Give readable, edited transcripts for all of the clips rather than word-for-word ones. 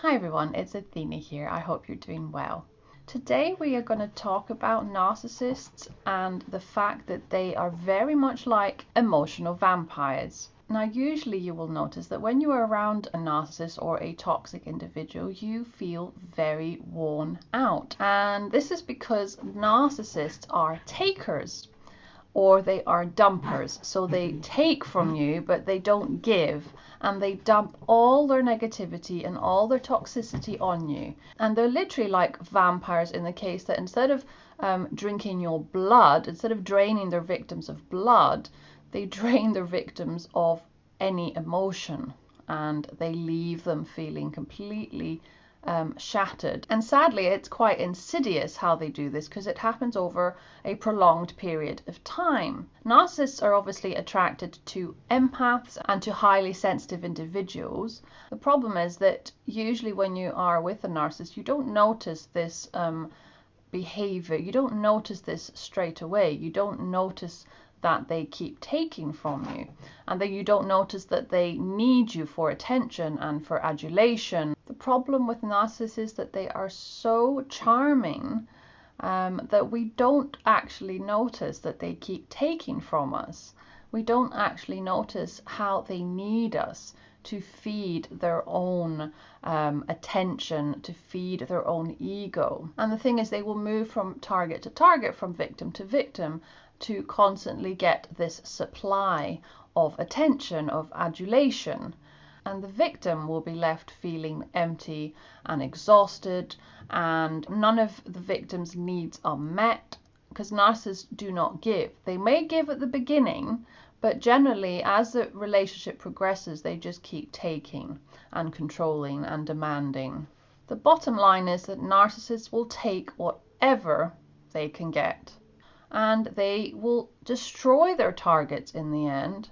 Hi everyone, it's Athena here. I hope you're doing well. Today we are going to talk about narcissists and the fact that they are very much like emotional vampires. Now usually you will notice that when you are around a narcissist or a toxic individual, you feel very worn out. And this is because narcissists are takers, or they are dumpers. So they take from you, but they don't give, and they dump all their negativity and all their toxicity on you. And they're literally like vampires in the case that instead of drinking your blood, instead of draining their victims of blood, they drain their victims of any emotion, and they leave them feeling completely shattered. And sadly, it's quite insidious how they do this because it happens over a prolonged period of time. Narcissists are obviously attracted to empaths and to highly sensitive individuals. The problem is that usually when you are with a narcissist, you don't notice this behavior. You don't notice this straight away. You don't notice that they keep taking from you, and that you don't notice that they need you for attention and for adulation. The problem with narcissists is that they are so charming that we don't actually notice that they keep taking from us. We don't actually notice how they need us to feed their own attention, to feed their own ego. And the thing is, they will move from target to target, from victim to victim, to constantly get this supply of attention, of adulation. And the victim will be left feeling empty and exhausted, and none of the victim's needs are met because narcissists do not give. They may give at the beginning, but generally as the relationship progresses, they just keep taking and controlling and demanding. The bottom line is that narcissists will take whatever they can get, and they will destroy their targets in the end,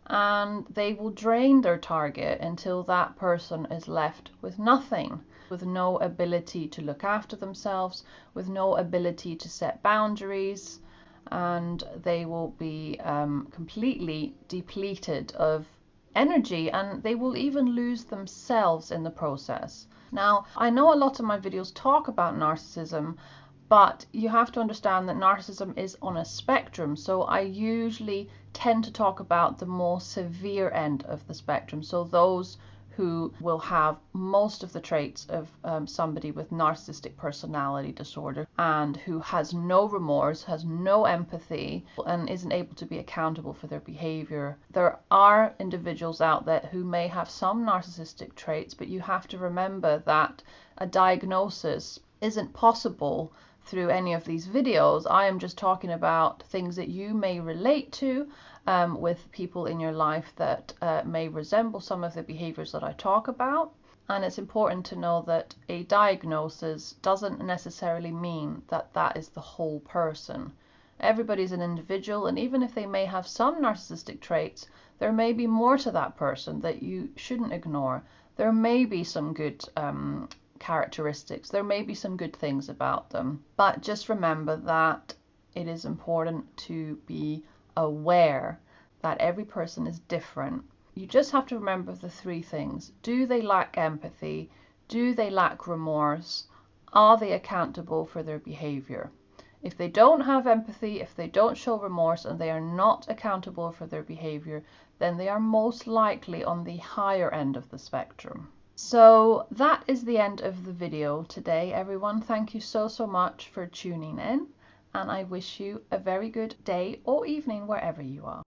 and they will drain their target until that person is left with nothing, with no ability to look after themselves, with no ability to set boundaries, and they will be completely depleted of energy, and they will even lose themselves in the process. Now, I know a lot of my videos talk about narcissism, but you have to understand that narcissism is on a spectrum, so I usually tend to talk about the more severe end of the spectrum, so those who will have most of the traits of somebody with narcissistic personality disorder, and who has no remorse, has no empathy, and isn't able to be accountable for their behavior. There are individuals out there who may have some narcissistic traits, but you have to remember that a diagnosis isn't possible through any of these videos. I am just talking about things that you may relate to with people in your life that may resemble some of the behaviors that I talk about. And it's important to know that a diagnosis doesn't necessarily mean that that is the whole person. Everybody's an individual, and even if they may have some narcissistic traits, there may be more to that person that you shouldn't ignore. There may be some good characteristics, there may be some good things about them, but just remember that it is important to be aware that every person is different. You just have to remember the three things. Do they lack empathy? Do they lack remorse? Are they accountable for their behavior? If they don't have empathy, if they don't show remorse, and they are not accountable for their behavior, then they are most likely on the higher end of the spectrum. So that is the end of the video today, everyone. Thank you so much for tuning in, and I wish you a very good day or evening wherever you are.